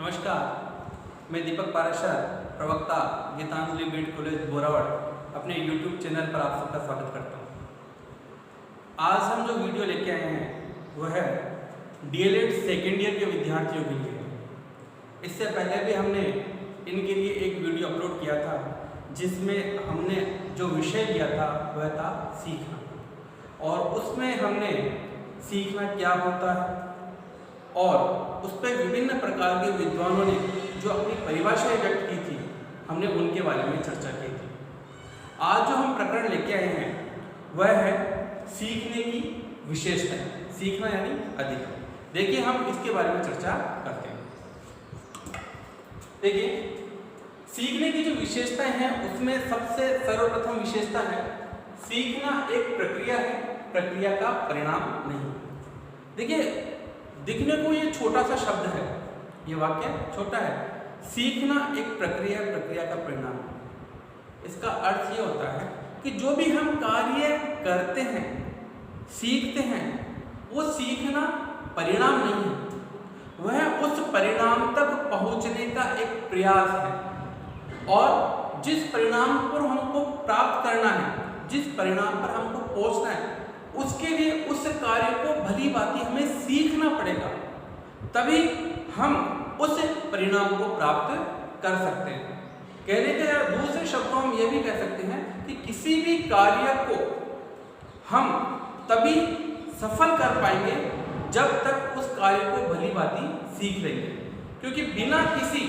नमस्कार, मैं दीपक पाराशर, प्रवक्ता गीतांजलि बीएड कॉलेज बोरावड़ अपने YouTube चैनल पर आप सबका स्वागत करता हूँ। आज हम जो वीडियो लेके आए हैं वह है DLED सेकेंड ईयर के विद्यार्थियों के लिए। इससे पहले भी हमने इनके लिए एक वीडियो अपलोड किया था जिसमें हमने जो विषय लिया था वह था सीखना, और उसमें हमने सीखना क्या होता है और उस पर विभिन्न प्रकार के विद्वानों ने जो अपनी परिभाषाएं व्यक्त की थी, हमने उनके बारे में चर्चा की थी। आज जो हम प्रकरण लेके आए हैं वह है सीखने की विशेषताएं। सीखना यानी अधिक। देखिए, हम इसके बारे में चर्चा करते हैं। देखिए, सीखने की जो विशेषताएं हैं उसमें सबसे सर्वप्रथम विशेषता है सीखना एक प्रक्रिया है, प्रक्रिया का परिणाम नहीं। देखिए, दिखने को ये छोटा सा शब्द है, ये वाक्य छोटा है। सीखना एक प्रक्रिया, प्रक्रिया का परिणाम। इसका अर्थ ये होता है कि जो भी हम कार्य करते हैं, सीखते हैं, वो सीखना परिणाम नहीं है, वह उस परिणाम तक पहुंचने का एक प्रयास है। और जिस परिणाम पर हमको प्राप्त करना है, जिस परिणाम पर हमको पहुंचना है, उसके लिए उस कार्य को भली भांति हमें सीखना पड़ेगा, तभी हम उस परिणाम को प्राप्त कर सकते हैं। कहने के दूसरे शब्दों में हम ये भी कह सकते हैं कि किसी भी कार्य को हम तभी सफल कर पाएंगे जब तक उस कार्य को भली भांति सीख लेंगे, क्योंकि बिना किसी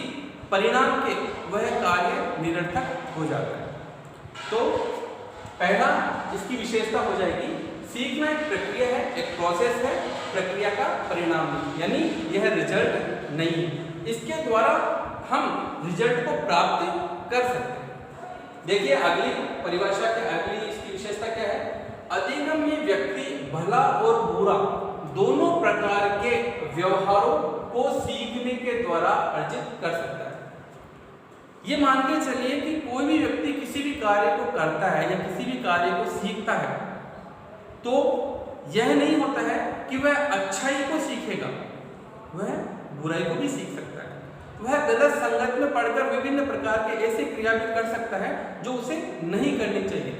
परिणाम के वह कार्य निरर्थक हो जाता है। तो पहला इसकी विशेषता हो जाएगी सीखना एक प्रक्रिया है, एक प्रोसेस है, प्रक्रिया का परिणाम नहीं, यानी यह रिजल्ट नहीं है। इसके द्वारा हम रिजल्ट को प्राप्त कर सकते हैं। देखिए, अगली परिभाषा के अगली इसकी विशेषता क्या है? अधिगम्य व्यक्ति भला और बुरा दोनों प्रकार के व्यवहारों को सीखने के द्वारा अर्जित कर सकता है। ये मान के चलिए कि कोई भी व्यक्ति किसी भी कार्य को करता है या किसी भी कार्य को सीखता है, तो यह नहीं होता है कि वह अच्छाई को सीखेगा, वह बुराई को भी सीख सकता है। वह गलत संगत में पढ़कर विभिन्न प्रकार के ऐसे क्रिया भी कर सकता है जो उसे नहीं करनी चाहिए।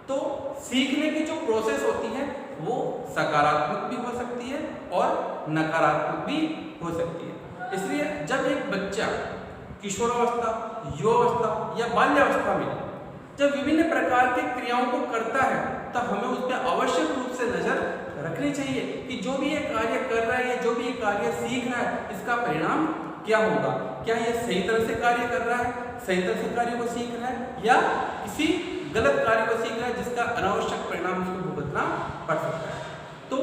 तो सीखने की जो प्रोसेस होती है वो सकारात्मक भी हो सकती है और नकारात्मक भी हो सकती है। इसलिए जब एक बच्चा किशोरावस्था, युवावस्था या बाल्यावस्था में जब विभिन्न प्रकार की क्रियाओं को करता है, तब हमें उस पर आवश्यक रूप से नजर रखनी चाहिए कि जो भी ये कार्य कर रहा है, जो भी ये कार्य सीख रहा है, इसका परिणाम क्या होगा। क्या ये सही तरह से कार्य कर रहा है, सही तरह से कार्य को सीख रहा है, या किसी गलत कार्य को सीख रहा है जिसका अनावश्यक परिणाम उसको भुगतना पड़ सकता है। तो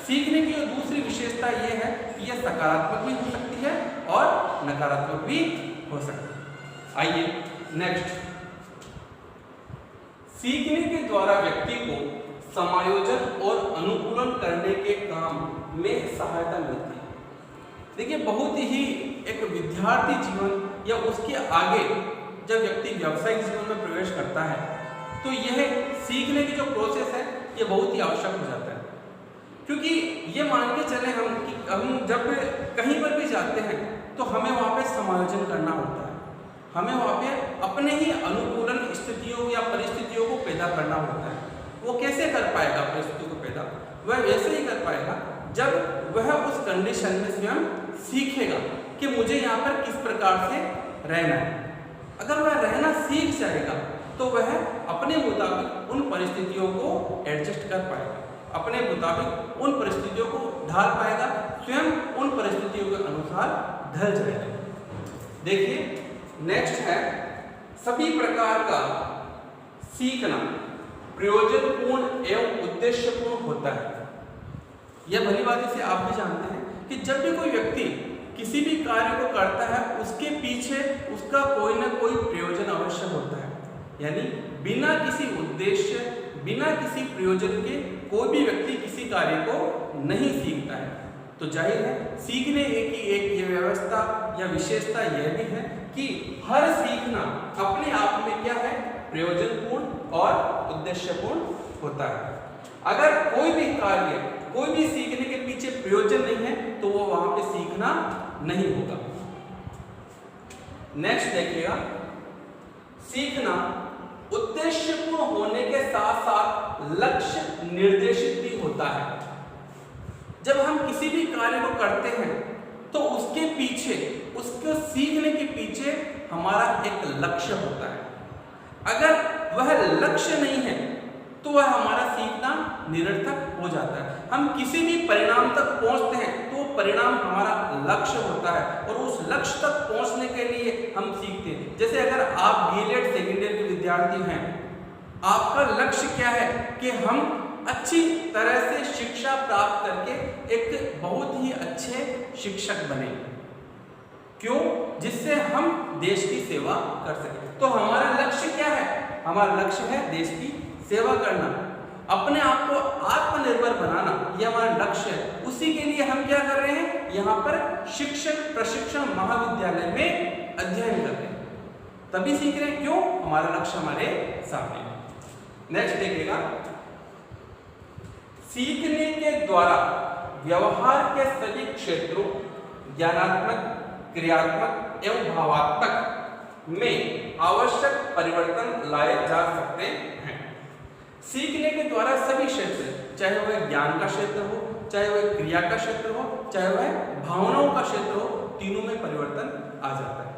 सीखने की जो दूसरी विशेषता ये है कि यह सकारात्मक भी हो सकती है और नकारात्मक भी हो सकती है। आइए नेक्स्ट, सीखने के द्वारा व्यक्ति को समायोजन और अनुकूलन करने के काम में सहायता मिलती है। देखिए, बहुत ही एक विद्यार्थी जीवन या उसके आगे जब व्यक्ति व्यावसायिक जीवन में प्रवेश करता है, तो यह सीखने की जो प्रोसेस है ये बहुत ही आवश्यक हो जाता है। क्योंकि ये मान के चले हम कि हम जब कहीं पर भी जाते हैं तो हमें वहाँ पे समायोजन करना होता है, हमें वहाँ पे अपने ही अनुकूलन स्थितियों या परिस्थितियों को पैदा करना होता है। वो कैसे कर पाएगा परिस्थितियों को पैदा? वह वैसे ही कर पाएगा जब वह उस कंडीशन में स्वयं सीखेगा कि मुझे यहाँ पर किस प्रकार से रहना है। अगर वह रहना सीख जाएगा तो वह अपने मुताबिक उन परिस्थितियों को एडजस्ट कर पाएगा, अपने मुताबिक उन परिस्थितियों को ढाल पाएगा, स्वयं उन परिस्थितियों के अनुसार ढल जाएगा। देखिए, नेक्स्ट है सभी प्रकार का सीखना प्रयोजनपूर्ण एवं उद्देश्यपूर्ण होता है। यह भली बात से आप भी जानते हैं कि जब भी कोई व्यक्ति किसी भी कार्य को करता है, उसके पीछे उसका कोई ना कोई प्रयोजन अवश्य होता है। यानी बिना किसी उद्देश्य, बिना किसी प्रयोजन के कोई भी व्यक्ति किसी कार्य को नहीं सीखता है। तो जाहिर है सीखने की एक ये व्यवस्था या विशेषता यह भी है कि हर सीखना अपने आप में क्या है? प्रयोजनपूर्ण और उद्देश्यपूर्ण होता है। अगर कोई भी कार्य, कोई भी सीखने के पीछे प्रयोजन नहीं है तो वो वहां पे सीखना नहीं होगा। नेक्स्ट देखिएगा, सीखना उद्देश्यपूर्ण होने के साथ साथ लक्ष्य निर्देशित भी होता है। जब हम किसी भी कार्य को करते हैं तो उसके पीछे, उसको सीखने के पीछे हमारा एक लक्ष्य होता है। अगर वह लक्ष्य नहीं है तो वह हमारा सीखना निरर्थक हो जाता है। हम किसी भी परिणाम तक पहुंचते हैं तो परिणाम हमारा लक्ष्य होता है और उस लक्ष्य तक पहुंचने के लिए हम सीखते हैं। जैसे अगर आप डीएलएड सेकेंड ईयर के विद्यार्थी हैं, आपका लक्ष्य क्या है कि हम अच्छी तरह से शिक्षा प्राप्त करके एक बहुत ही अच्छे शिक्षक बने। क्यों? जिससे हम देश की सेवा कर सकें। तो हमारा लक्ष्य क्या है? हमारा लक्ष्य है देश की सेवा करना, अपने आप को आत्मनिर्भर बनाना, यह हमारा लक्ष्य है। उसी के लिए हम क्या कर रहे हैं? यहाँ पर शिक्षक प्रशिक्षण महाविद्यालय में अध्ययन कर रहे हैं, तभी सीख रहे हैं। क्यों? हमारा लक्ष्य हमारे सामने है। नेक्स्ट देखिएगा, सीखने के द्वारा व्यवहार के सभी क्षेत्रों ज्ञानात्मक, क्रियात्मक एवं भावात्मक में आवश्यक परिवर्तन लाए जा सकते हैं। सीखने के द्वारा सभी क्षेत्र, चाहे वह ज्ञान का क्षेत्र हो, चाहे वह क्रिया का क्षेत्र हो, चाहे वह भावनाओं का क्षेत्र हो, तीनों में परिवर्तन आ जाता है।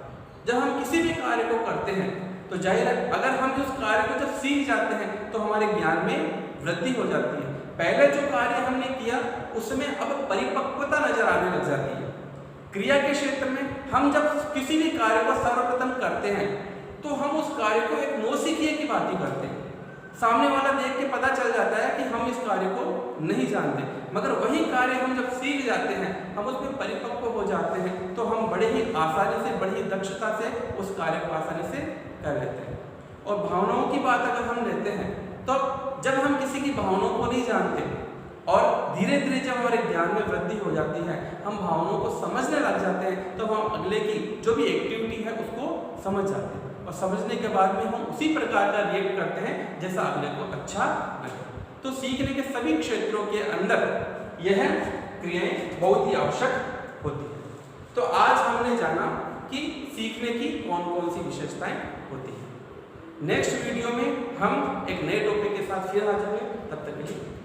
जब हम किसी भी कार्य को करते हैं तो जाहिर है अगर हम उस कार्य को जब सीख जाते हैं तो हमारे ज्ञान में वृद्धि हो जाती है। पहले जो कार्य हमने किया उसमें अब परिपक्वता नजर आने लग जाती है। क्रिया के क्षेत्र में हम जब किसी भी कार्य को सर्वप्रथम करते हैं तो हम उस कार्य को एक नौसिखिए की भांति करते हैं। सामने वाला देख के पता चल जाता है कि हम इस कार्य को नहीं जानते, मगर वही कार्य हम जब सीख जाते हैं, हम उसमें परिपक्व हो जाते हैं, तो हम बड़े ही आसानी से, बड़ी ही दक्षता से उस कार्य को आसानी से कर लेते हैं। और भावनाओं की बात अगर हम लेते हैं तो जब हम किसी की भावनाओं को नहीं जानते और धीरे धीरे जब हमारे ज्ञान में वृद्धि हो जाती है, हम भावनाओं को समझने लग जाते हैं, तो हम अगले की जो भी एक्टिविटी है उसको समझ जाते हैं और समझने के बाद में हम उसी प्रकार का रिएक्ट करते हैं जैसा अगले को अच्छा लगे। तो सीखने के सभी क्षेत्रों के अंदर यह क्रियाएं बहुत ही आवश्यक होती है। तो आज हमने जाना कि सीखने की कौन कौन सी विशेषताएं होती हैं। नेक्स्ट वीडियो में हम एक नए टॉपिक के साथ फिर आ जाएंगे। तब तक के लिए